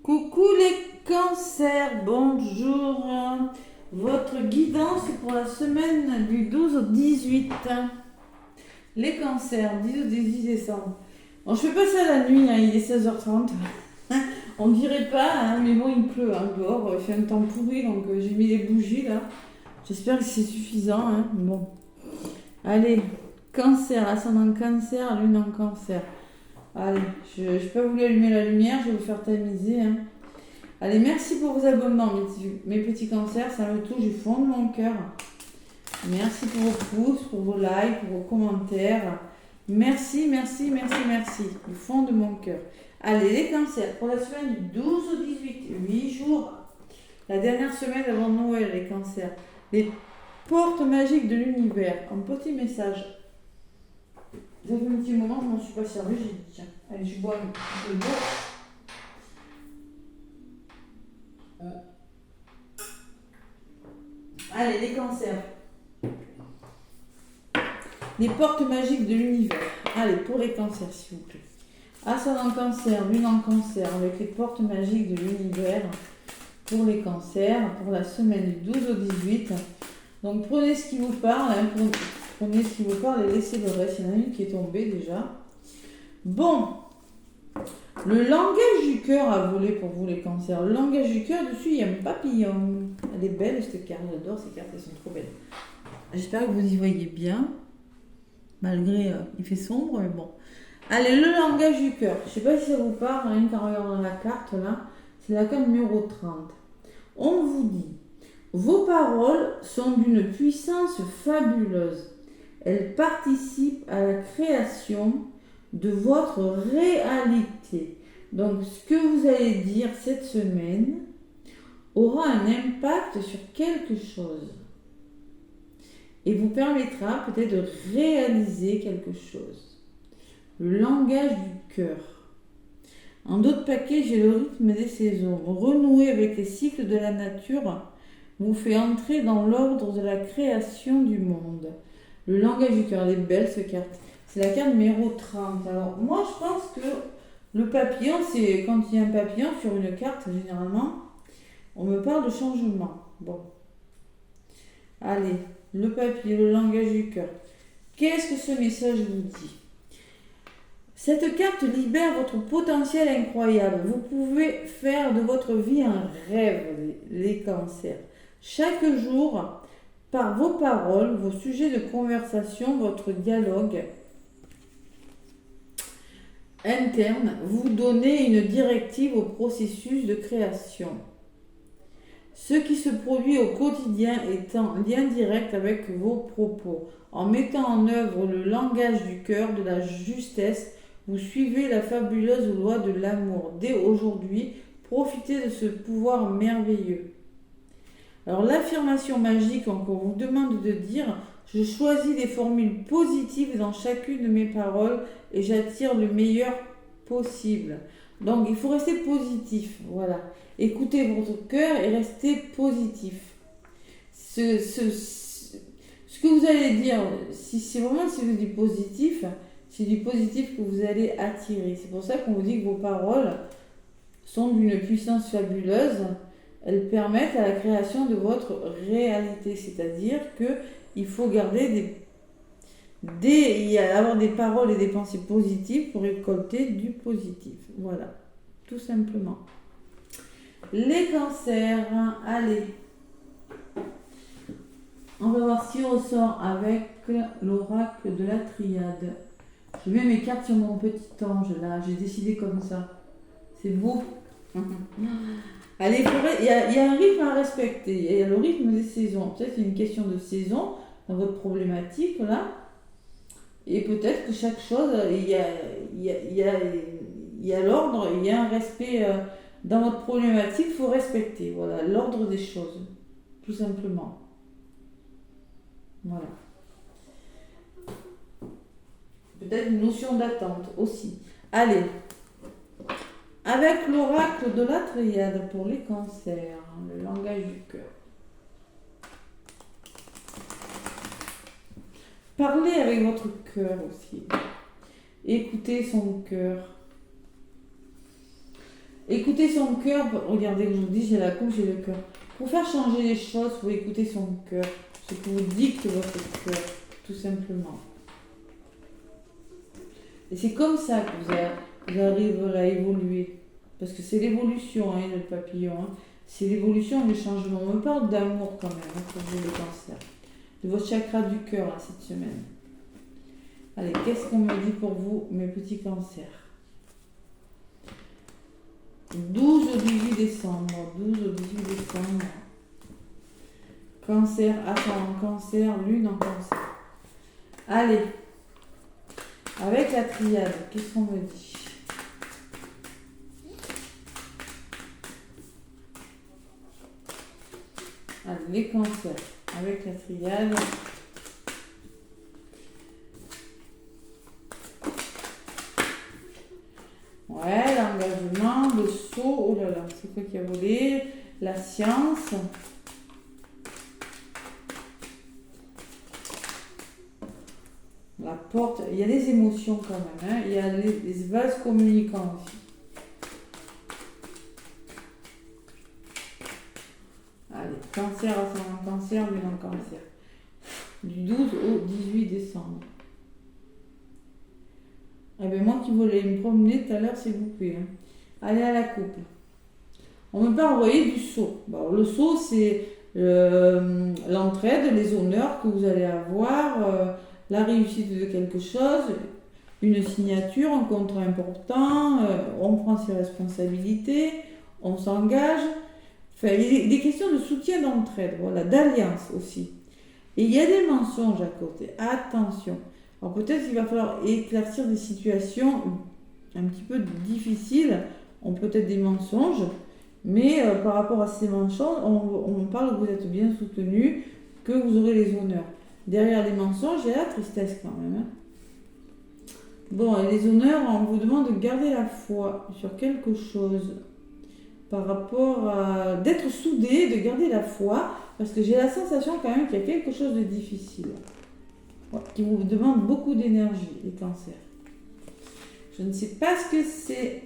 Coucou les cancers, bonjour. Votre guidance pour la semaine du 12 au 18. Les cancers, 10 au 18 décembre. Bon, je fais pas ça la nuit, il est 16h30. On dirait pas, mais bon, il pleut dehors. Il fait un temps pourri, donc j'ai mis les bougies là. J'espère que c'est suffisant. Bon. Allez, cancer, ascendant cancer, lune en cancer. Allez, je n'ai pas voulu allumer la lumière, je vais vous faire tamiser. Allez, merci pour vos abonnements, mes petits cancers, ça me touche du fond de mon cœur. Merci pour vos pouces, pour vos likes, pour vos commentaires. Merci, merci, merci, merci, du fond de mon cœur. Allez, les cancers, pour la semaine du 12 au 18, 8 jours, la dernière semaine avant Noël, les cancers. Les portes magiques de l'univers, un petit message. Ça fait un petit moment, je m'en suis pas servi, j'ai dit tiens, allez, je bois un petit peu d'eau. Allez, les cancers. Les portes magiques de l'univers. Allez, pour les cancers, s'il vous plaît. Ascendant cancer, lune en cancer, avec les portes magiques de l'univers pour les cancers, pour la semaine du 12 au 18. Donc, prenez ce qui vous parle, prenez ce qui vous parle et laissez le reste. Il y en a une qui est tombée déjà. Bon, le langage du cœur a volé pour vous les cancers. Le langage du cœur, dessus, il y a un papillon. Elle est belle, cette carte. J'adore ces cartes, elles sont trop belles. J'espère que vous y voyez bien. Malgré, il fait sombre, mais bon. Allez, le langage du cœur. Je ne sais pas si ça vous parle, rien qu'en regardant la carte, là. C'est la carte numéro 30. On vous dit, vos paroles sont d'une puissance fabuleuse. Elles participent à la création de votre réalité. Donc, ce que vous allez dire cette semaine aura un impact sur quelque chose et vous permettra peut-être de réaliser quelque chose. Le langage du cœur. En d'autres paquets, j'ai le rythme des saisons. Renouer avec les cycles de la nature vous fait entrer dans l'ordre de la création du monde. Le langage du cœur, elle est belle cette carte. C'est la carte numéro 30. Alors, moi, je pense que le papillon, c'est quand il y a un papillon sur une carte, généralement, on me parle de changement. Bon. Allez, le papillon, le langage du cœur. Qu'est-ce que ce message vous dit ? Cette carte libère votre potentiel incroyable. Vous pouvez faire de votre vie un rêve, les cancers. Chaque jour, par vos paroles, vos sujets de conversation, votre dialogue interne, vous donnez une directive au processus de création. Ce qui se produit au quotidien est en lien direct avec vos propos. En mettant en œuvre le langage du cœur, de la justesse, vous suivez la fabuleuse loi de l'amour. Dès aujourd'hui, profitez de ce pouvoir merveilleux. Alors l'affirmation magique qu'on vous demande de dire, je choisis des formules positives dans chacune de mes paroles et j'attire le meilleur possible. Donc il faut rester positif, voilà. Écoutez votre cœur et restez positif. Ce que vous allez dire, si vous dites positif, c'est du positif que vous allez attirer. C'est pour ça qu'on vous dit que vos paroles sont d'une puissance fabuleuse. Elles permettent à la création de votre réalité. C'est-à-dire qu'il faut garder avoir des paroles et des pensées positives pour récolter du positif. Voilà, tout simplement. Les cancers, allez. On va voir si on ressort avec l'oracle de la triade. Je mets mes cartes sur mon petit ange là, j'ai décidé comme ça. C'est beau. Allez, il y a un rythme à respecter, il y a le rythme des saisons. Peut-être c'est une question de saison dans votre problématique là. Et peut-être que chaque chose, il y a l'ordre, il y a un respect dans votre problématique, il faut respecter. Voilà, l'ordre des choses, tout simplement. Voilà. Peut-être une notion d'attente aussi. Allez, avec l'oracle de la triade pour les cancers, le langage du cœur. Parlez avec votre cœur aussi. Écoutez son cœur. Écoutez son cœur. Regardez, je vous dis, j'ai la coupe, j'ai le cœur. Pour faire changer les choses, il faut écouter son cœur. Ce que vous dicte votre cœur, tout simplement. Et c'est comme ça que vous arriverez à évoluer. Parce que c'est l'évolution, hein, le papillon. Hein. C'est l'évolution, le changement. On me parle d'amour quand même, hein, pour vous le cancer. De votre chakra du cœur, là, cette semaine. Allez, qu'est-ce qu'on me dit pour vous, mes petits cancers? 12 au 18 décembre. 12 au 18 décembre. Cancer, ascendant cancer, lune en cancer. Allez. Avec la triade, qu'est-ce qu'on me dit? Allez, les cancers. Avec la triade. Ouais, l'engagement, le saut, oh là là, c'est quoi qui a volé? La science. La porte, il y a des émotions quand même, hein. Il y a les vases communicants aussi. Allez, cancer, ascendant cancer, lune en cancer. Du 12 au 18 décembre. Eh bien, moi qui voulais me promener tout à l'heure, s'il vous plaît. Hein. Allez à la coupe. On ne peut pas envoyer du saut. Bon, le saut, c'est l'entraide, les honneurs que vous allez avoir, la réussite de quelque chose, une signature, un contrat important, on prend ses responsabilités, on s'engage. Enfin, il y a des questions de soutien d'entraide, voilà, d'alliance aussi. Et il y a des mensonges à côté. Attention. Alors peut-être qu'il va falloir éclaircir des situations un petit peu difficiles, ont peut-être des mensonges, mais par rapport à ces mensonges, on parle que vous êtes bien soutenu, que vous aurez les honneurs. Derrière les mensonges, il y a la tristesse quand même. Hein. Bon, et les honneurs, on vous demande de garder la foi sur quelque chose, par rapport à d'être soudé, de garder la foi, parce que j'ai la sensation quand même qu'il y a quelque chose de difficile. Qui vous demande beaucoup d'énergie, les cancers. Je ne sais pas ce que c'est.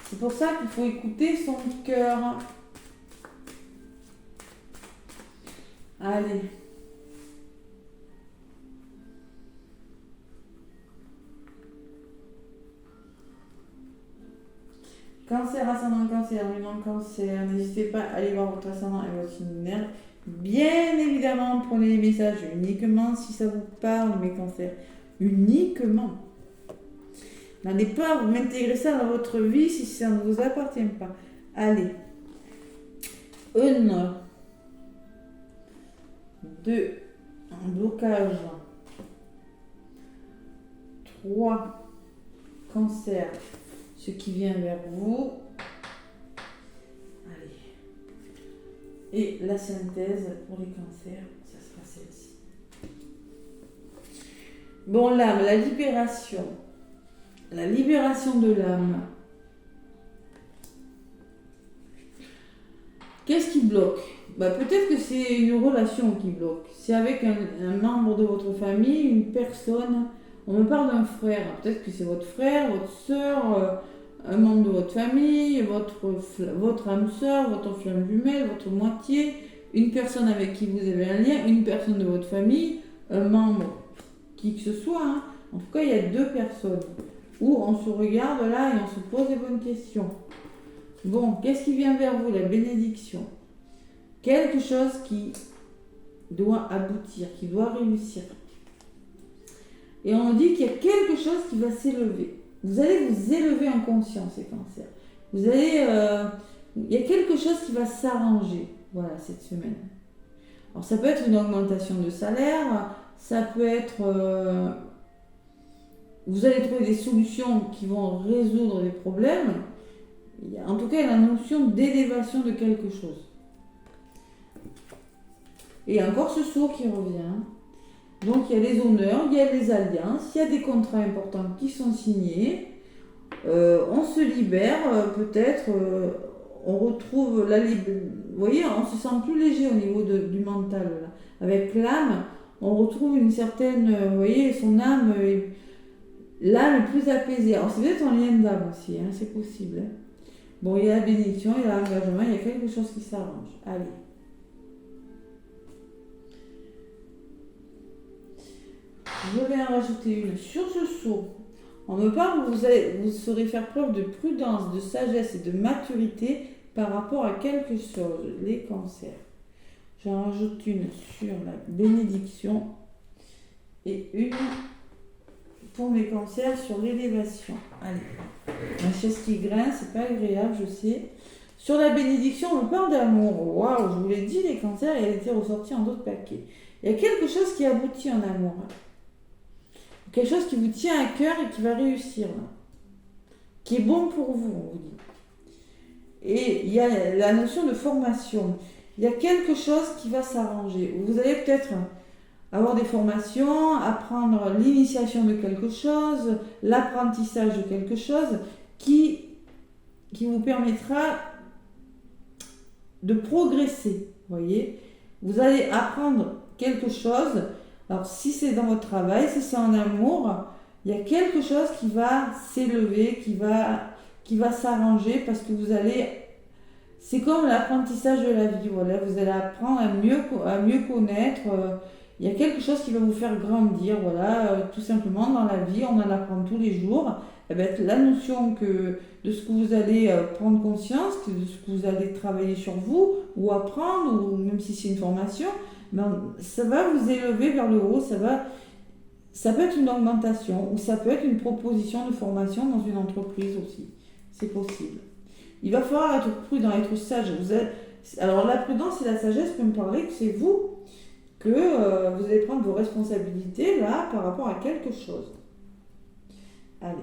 C'est pour ça qu'il faut écouter son cœur. Allez. Cancer, ascendant cancer, lune en cancer. N'hésitez pas à aller voir votre ascendant et votre lunaire. Bien évidemment, prenez les messages uniquement si ça vous parle, mes cancers. Uniquement. N'allez pas m'intégrer ça dans votre vie si ça ne vous appartient pas. Allez. 1, 2, un blocage. 3, cancer, ce qui vient vers vous. Et la synthèse pour les cancers, ça sera celle-ci. Bon, l'âme, la libération. La libération de l'âme. Qu'est-ce qui bloque? Peut-être que c'est une relation qui bloque. C'est avec un membre de votre famille, une personne. On me parle d'un frère. Peut-être que c'est votre frère, votre soeur, un membre de votre famille, votre âme sœur, votre flamme jumelle, votre moitié, une personne avec qui vous avez un lien, une personne de votre famille, un membre, qui que ce soit. Hein. En tout cas, il y a 2 personnes où on se regarde là et on se pose des bonnes questions. Bon, qu'est-ce qui vient vers vous? La bénédiction. Quelque chose qui doit aboutir, qui doit réussir. Et on dit qu'il y a quelque chose qui va s'élever. Vous allez vous élever en conscience, les cancers. Vous allez, il y a quelque chose qui va s'arranger, voilà, cette semaine. Alors ça peut être une augmentation de salaire, ça peut être, vous allez trouver des solutions qui vont résoudre les problèmes. En tout cas, il y a la notion d'élévation de quelque chose. Et encore ce saut qui revient. Donc il y a les honneurs, il y a les alliances, il y a des contrats importants qui sont signés. On se libère, peut-être, on retrouve la liberté. Vous voyez, on se sent plus léger au niveau du mental. Là. Avec l'âme, on retrouve une certaine, vous voyez, son âme, l'âme plus apaisée. Alors, c'est peut-être un lien d'âme aussi, hein, c'est possible. Hein. Bon, il y a la bénédiction, il y a l'engagement, il y a quelque chose qui s'arrange. Allez. Je vais en rajouter une sur ce saut. On me parle que vous saurez faire preuve de prudence, de sagesse et de maturité par rapport à quelque chose, les cancers. J'en rajoute une sur la bénédiction et une pour mes cancers sur l'élévation. Allez, ma chaise qui grince, c'est pas agréable, je sais. Sur la bénédiction, on me parle d'amour. Waouh, je vous l'ai dit, les cancers, elle était ressortie en d'autres paquets. Il y a quelque chose qui aboutit en amour. Quelque chose qui vous tient à cœur et qui va réussir. Qui est bon pour vous, on vous dit. Et il y a la notion de formation. Il y a quelque chose qui va s'arranger. Vous allez peut-être avoir des formations, apprendre l'initiation de quelque chose, l'apprentissage de quelque chose qui vous permettra de progresser. Voyez, vous allez apprendre quelque chose. Alors si c'est dans votre travail, si c'est en amour, il y a quelque chose qui va s'élever, qui va s'arranger parce que vous allez... C'est comme l'apprentissage de la vie, voilà, vous allez apprendre à mieux connaître. Il y a quelque chose qui va vous faire grandir, voilà, tout simplement dans la vie, on en apprend tous les jours. Eh bien, la notion de ce que vous allez prendre conscience, de ce que vous allez travailler sur vous, ou apprendre, ou même si c'est une formation, ben, ça va vous élever vers le haut, ça peut être une augmentation, ou ça peut être une proposition de formation dans une entreprise aussi, c'est possible. Il va falloir être prudent, être sage. Alors la prudence et la sagesse peuvent me parler que c'est vous, que vous allez prendre vos responsabilités là par rapport à quelque chose. Allez.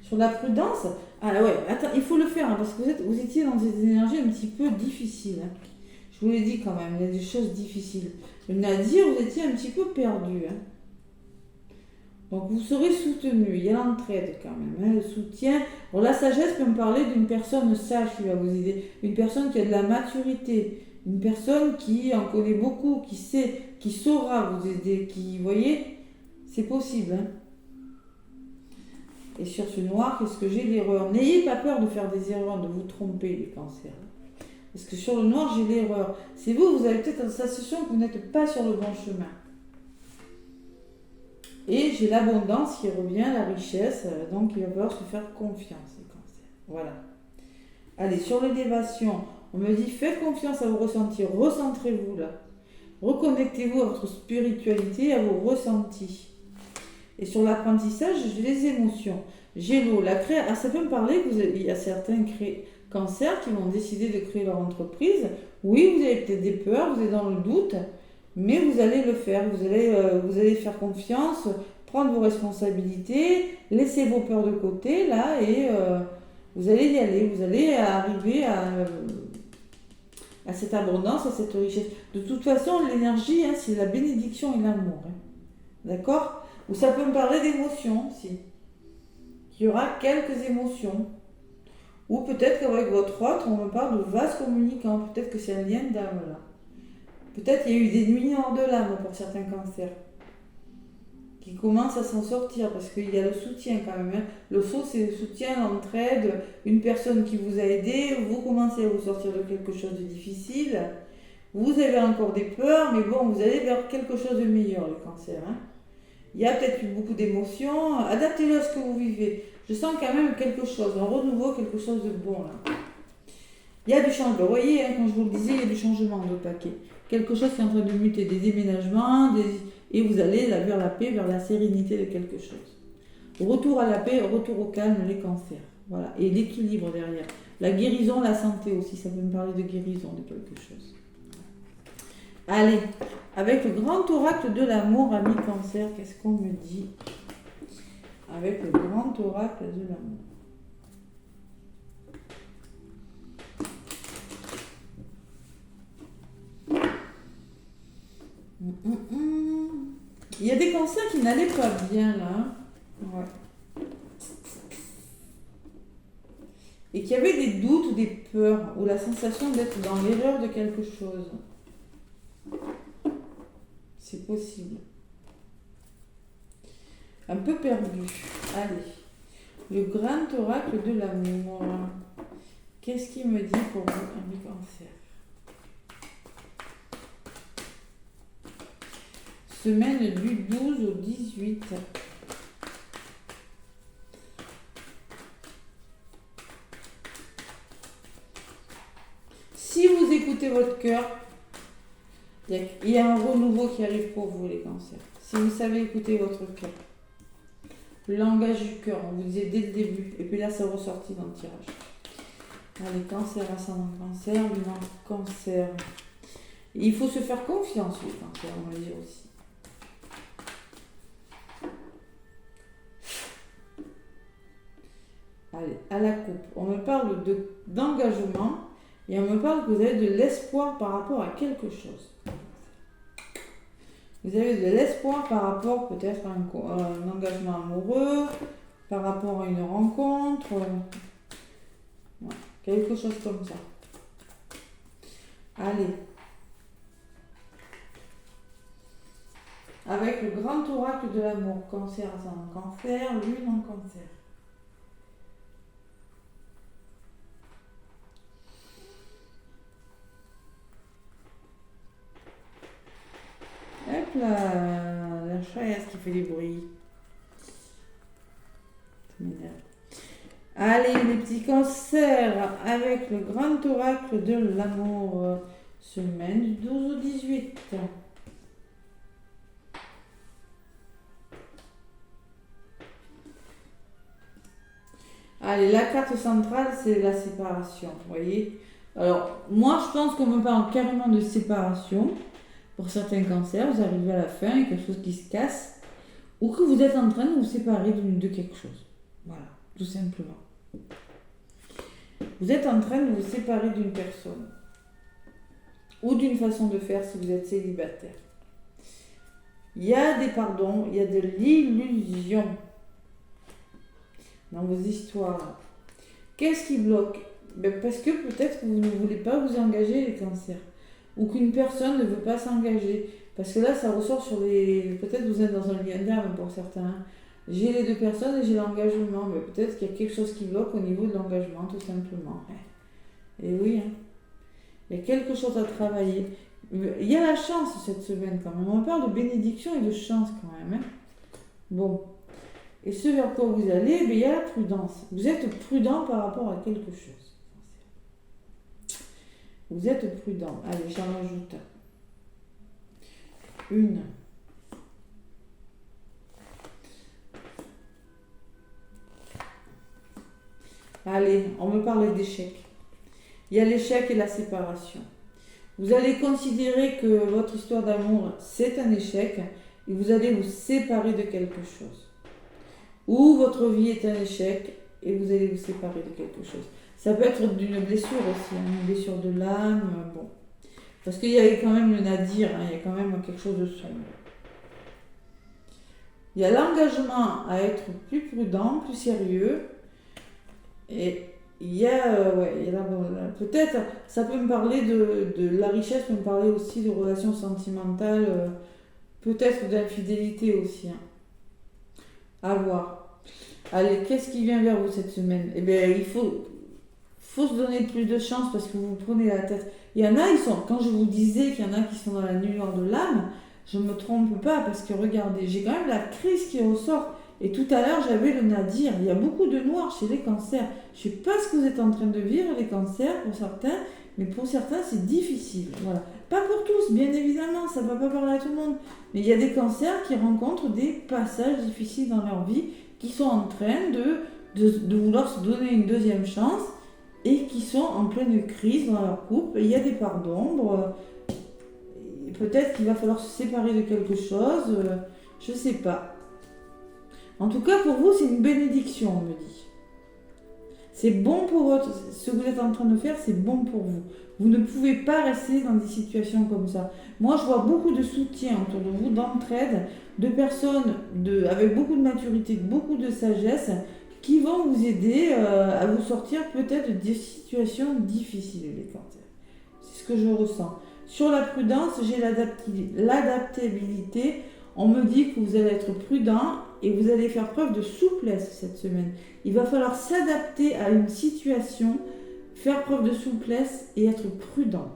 Sur la prudence, attends, il faut le faire hein, parce que vous étiez dans des énergies un petit peu difficiles. Hein. Je vous l'ai dit quand même, il y a des choses difficiles. Je venais à dire, vous étiez un petit peu perdu. Hein. Donc vous serez soutenu, il y a l'entraide quand même, hein, le soutien. Bon, la sagesse peut me parler d'une personne sage qui va vous aider, une personne qui a de la maturité, une personne qui en connaît beaucoup, qui sait, qui saura vous aider, qui, vous voyez, c'est possible. Hein. Et sur ce noir, qu'est-ce que j'ai l'erreur? N'ayez pas peur de faire des erreurs, de vous tromper les cancers. Parce que sur le noir, j'ai l'erreur. C'est vous avez peut-être la sensation que vous n'êtes pas sur le bon chemin. Et j'ai l'abondance qui revient, la richesse, donc il va falloir se faire confiance, les cancers. Voilà. Allez, sur l'élévation, on me dit faites confiance à vos ressentis, recentrez-vous là. Reconnectez-vous à votre spiritualité, à vos ressentis. Et sur l'apprentissage, j'ai les émotions. J'ai l'eau, la création. Ah, ça peut me parler qu'il y a certains cancers qui vont décider de créer leur entreprise. Oui, vous avez peut-être des peurs, vous êtes dans le doute. Mais vous allez le faire, vous allez faire confiance, prendre vos responsabilités, laisser vos peurs de côté, là, et vous allez y aller, vous allez arriver à cette abondance, à cette richesse. De toute façon, l'énergie, hein, c'est la bénédiction et l'amour. Hein. D'accord? Ou ça peut me parler d'émotions aussi. Il y aura quelques émotions. Ou peut-être qu'avec votre autre, on me parle de vase communicant, peut-être que c'est un lien d'âme, là. Peut-être qu'il y a eu des nuits hors de l'âme pour certains cancers qui commencent à s'en sortir parce qu'il y a le soutien quand même. Hein. Le faux, c'est le soutien, l'entraide, une personne qui vous a aidé, vous commencez à vous sortir de quelque chose de difficile. Vous avez encore des peurs, mais bon, vous allez vers quelque chose de meilleur, le cancer. Hein. Il y a peut-être eu beaucoup d'émotions. Adaptez-le à ce que vous vivez. Je sens quand même quelque chose, un renouveau, quelque chose de bon là. Il y a du changement. Vous voyez, hein, quand je vous le disais, il y a du changement de paquet. Quelque chose qui est en train de muter, des déménagements, et vous allez là, vers la paix, vers la sérénité de quelque chose. Retour à la paix, retour au calme, les cancers. Voilà. Et l'équilibre derrière. La guérison, la santé aussi, ça peut me parler de guérison de quelque chose. Allez, avec le grand oracle de l'amour, ami cancer, qu'est-ce qu'on me dit? Avec le grand oracle de l'amour. Il y a des cancers qui n'allaient pas bien là. Ouais. Et qui avaient des doutes ou des peurs, ou la sensation d'être dans l'erreur de quelque chose. C'est possible. un peu perdu. Allez, le grand oracle de l'amour. Qu'est-ce qu'il me dit pour vous, ami Cancer? Semaine du 12 au 18. Si vous écoutez votre cœur, il y a un renouveau qui arrive pour vous, les cancers. Si vous savez écouter votre cœur, le langage du cœur, on vous disait dès le début, et puis là, ça ressortit dans le tirage. Allez, cancer, ascendant cancer, lunaire cancer. Il faut se faire confiance, les cancers, on va le dire aussi. Allez, à la coupe, on me parle d'engagement et on me parle que vous avez de l'espoir par rapport à quelque chose. Vous avez de l'espoir par rapport peut-être à un engagement amoureux, par rapport à une rencontre, ouais, quelque chose comme ça. Allez. Avec le grand oracle de l'amour, cancer, ascendant cancer, lune en cancer. Hop là, la chaisse qui fait du bruit. Ça m'énerve. Allez, les petits cancers, avec le grand oracle de l'amour, semaine du 12 au 18. Allez, la carte centrale, c'est la séparation, vous voyez. Alors, moi, je pense qu'on me parle carrément de séparation. Pour certains cancers, vous arrivez à la fin, il y a quelque chose qui se casse, ou que vous êtes en train de vous séparer de quelque chose. Voilà, tout simplement. Vous êtes en train de vous séparer d'une personne, ou d'une façon de faire si vous êtes célibataire. Il y a des pardons, il y a de l'illusion dans vos histoires. Qu'est-ce qui bloque? Parce que peut-être que vous ne voulez pas vous engager, les cancers. Ou qu'une personne ne veut pas s'engager. Parce que là, ça ressort sur les... Peut-être que vous êtes dans un lien d'âme pour certains. Hein. J'ai les deux personnes et j'ai l'engagement. Mais peut-être qu'il y a quelque chose qui bloque au niveau de l'engagement, tout simplement. Et oui, hein. Il y a quelque chose à travailler. Il y a la chance cette semaine quand même. On parle de bénédiction et de chance quand même. Hein. Bon. Et ce vers quoi vous allez, il y a la prudence. Vous êtes prudent par rapport à quelque chose. Vous êtes prudent. Allez, j'en rajoute une. Allez, on me parle d'échec. Il y a l'échec et la séparation. Vous allez considérer que votre histoire d'amour, c'est un échec et vous allez vous séparer de quelque chose. Ou votre vie est un échec et vous allez vous séparer de quelque chose. Ça peut être d'une blessure aussi, hein, une blessure de l'âme, bon. Parce qu'il y avait quand même le nadir, hein, il y a quand même quelque chose de sombre. Il y a l'engagement à être plus prudent, plus sérieux. Et il y a, peut-être, ça peut me parler de la richesse, peut me parler aussi de relations sentimentales, peut-être d'infidélité aussi. Hein. À voir. Allez, qu'est-ce qui vient vers vous cette semaine? Eh bien, il faut se donner plus de chance parce que vous prenez la tête. Il y en a, quand je vous disais qu'il y en a qui sont dans la lueur de l'âme, je ne me trompe pas parce que regardez, j'ai quand même la crise qui ressort. Et tout à l'heure, j'avais le nadir. Il y a beaucoup de noir chez les cancers. Je ne sais pas ce que vous êtes en train de vivre, les cancers, pour certains, mais pour certains, c'est difficile. Voilà. Pas pour tous, bien évidemment, ça ne va pas parler à tout le monde. Mais il y a des cancers qui rencontrent des passages difficiles dans leur vie, qui sont en train de vouloir se donner une deuxième chance et qui sont en pleine crise dans leur couple. Il y a des parts d'ombre. Peut-être qu'il va falloir se séparer de quelque chose. Je ne sais pas. En tout cas, pour vous, c'est une bénédiction, on me dit. C'est bon pour ce que vous êtes en train de faire, c'est bon pour vous. Vous ne pouvez pas rester dans des situations comme ça. Moi, je vois beaucoup de soutien autour de vous, d'entraide, de personnes avec beaucoup de maturité, beaucoup de sagesse, qui vont vous aider à vous sortir peut-être des situations difficiles, les cancers. C'est ce que je ressens. Sur la prudence, j'ai l'adaptabilité. On me dit que vous allez être prudent et vous allez faire preuve de souplesse cette semaine. Il va falloir s'adapter à une situation, faire preuve de souplesse et être prudent.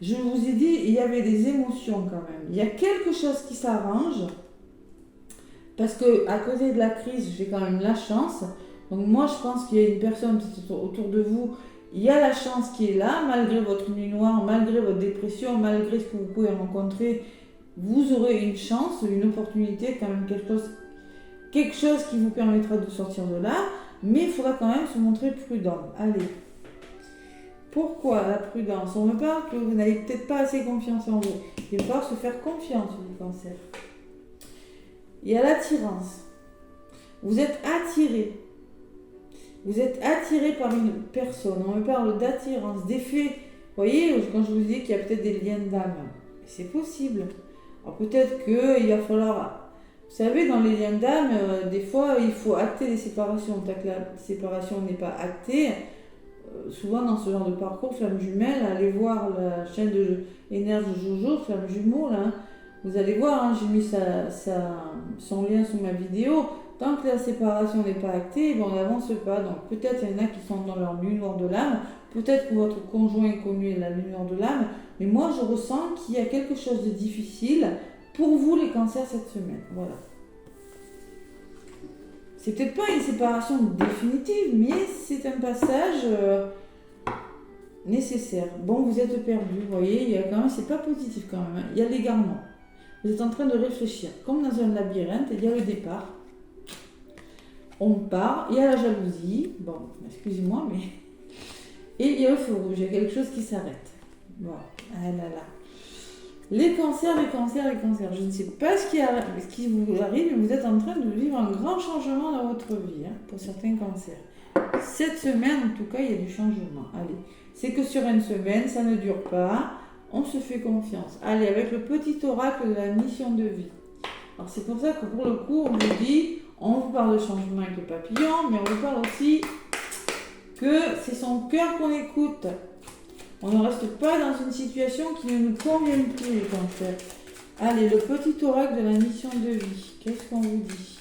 Je vous ai dit, il y avait des émotions quand même. Il y a quelque chose qui s'arrange parce que à côté de la crise, j'ai quand même la chance. Donc moi, je pense qu'il y a une personne autour de vous, il y a la chance qui est là, malgré votre nuit noire, malgré votre dépression, malgré ce que vous pouvez rencontrer, vous aurez une chance, une opportunité, quand même quelque chose qui vous permettra de sortir de là, mais il faudra quand même se montrer prudent. Allez. Pourquoi la prudence? On me parle que vous n'avez peut-être pas assez confiance en vous. Il va falloir se faire confiance, du cancer. Il y a l'attirance. Vous êtes attiré. Vous êtes attiré par une personne. On me parle d'attirance, d'effet. Vous voyez, quand je vous dis qu'il y a peut-être des liens d'âme, c'est possible. Alors peut-être qu'il va falloir... Vous savez, dans les liens d'âme, des fois, il faut acter les séparations. Tant que la séparation n'est pas actée, souvent dans ce genre de parcours, flamme jumelle, allez voir la chaîne de Énergie Jojo, flamme jumeau, là, hein. Vous allez voir, hein, j'ai mis son lien sous ma vidéo. Tant que la séparation n'est pas actée, on n'avance pas. Donc peut-être il y en a qui sont dans leur nuit noire de l'âme, peut-être que votre conjoint connaît la nuit noire de l'âme, mais moi je ressens qu'il y a quelque chose de difficile pour vous les cancers cette semaine. Voilà. C'est peut-être pas une séparation définitive, mais c'est un passage nécessaire. Bon, vous êtes perdu, vous voyez, il y a quand même, c'est pas positif quand même, hein. Il y a l'égarement. Vous êtes en train de réfléchir. Comme dans un labyrinthe, il y a le départ. On part, il y a la jalousie. Bon, excusez-moi, mais... Et il y a le feu rouge, il y a quelque chose qui s'arrête. Bon, ah là là. Les cancers. Je ne sais pas ce qui vous arrive, mais vous êtes en train de vivre un grand changement dans votre vie, hein, pour certains cancers. Cette semaine, en tout cas, il y a du changement. Allez, c'est que sur une semaine, ça ne dure pas. On se fait confiance. Allez, avec le petit oracle de la mission de vie. Alors, c'est pour ça que pour le coup, on vous dit, on vous parle de changement avec le papillon, mais on vous parle aussi que c'est son cœur qu'on écoute. On ne reste pas dans une situation qui ne nous convient plus, les cancers. Allez, le petit oracle de la mission de vie. Qu'est-ce qu'on vous dit?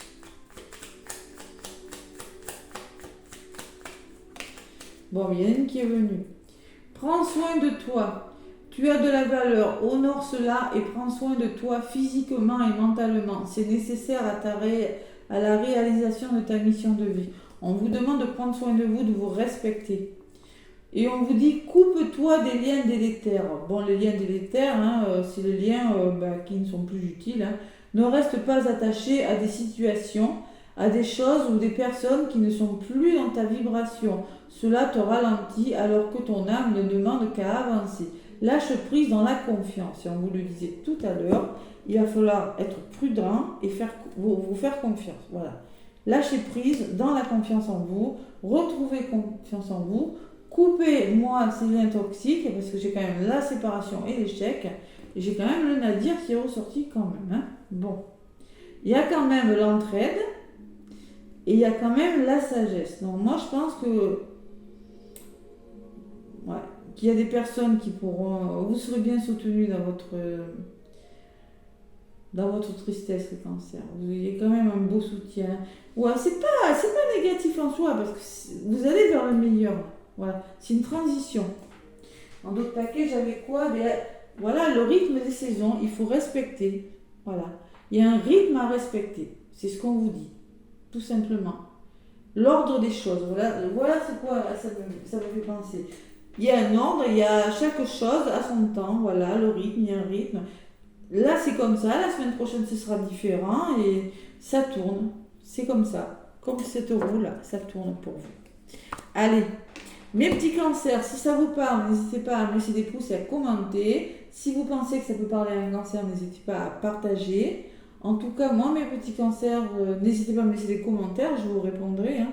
Bon, il y en a une qui est venue. Prends soin de toi. Tu as de la valeur. Honore cela et prends soin de toi physiquement et mentalement. C'est nécessaire à la réalisation de ta mission de vie. On vous demande de prendre soin de vous, de vous respecter. Et on vous dit, coupe-toi des liens délétères. Bon, les liens délétères, hein, c'est les liens qui ne sont plus utiles. Hein. Ne reste pas attaché à des situations, à des choses ou des personnes qui ne sont plus dans ta vibration. Cela te ralentit alors que ton âme ne demande qu'à avancer. Lâche prise dans la confiance. Et on vous le disait tout à l'heure, il va falloir être prudent et vous faire confiance. Voilà. Lâchez prise dans la confiance en vous, retrouvez confiance en vous. Coupez, moi, ces liens toxiques, parce que j'ai quand même la séparation et l'échec. Et j'ai quand même le nadir qui est ressorti quand même. Hein. Bon. Il y a quand même l'entraide. Et il y a quand même la sagesse. Donc moi, je pense que... Ouais. Qu'il y a des personnes qui pourront... Vous serez bien soutenus dans votre tristesse, le cancer. Vous avez quand même un beau soutien. Ouais, c'est pas négatif en soi, parce que vous allez vers le meilleur. Voilà, c'est une transition. Dans d'autres paquets, j'avais quoi? Voilà, le rythme des saisons, il faut respecter. Voilà, il y a un rythme à respecter. C'est ce qu'on vous dit, tout simplement. L'ordre des choses, voilà c'est quoi ça me fait penser. Il y a un ordre, il y a chaque chose à son temps. Voilà, le rythme, il y a un rythme. Là, c'est comme ça. La semaine prochaine, ce sera différent et ça tourne. C'est comme ça. Comme cette roue là, ça tourne pour vous. Allez. Mes petits cancers, si ça vous parle, n'hésitez pas à me laisser des pouces et à commenter. Si vous pensez que ça peut parler à un cancer, n'hésitez pas à partager. En tout cas, moi, mes petits cancers, n'hésitez pas à me laisser des commentaires, je vous répondrai. Hein.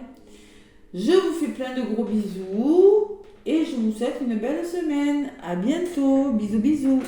Je vous fais plein de gros bisous et je vous souhaite une belle semaine. À bientôt. Bisous, bisous.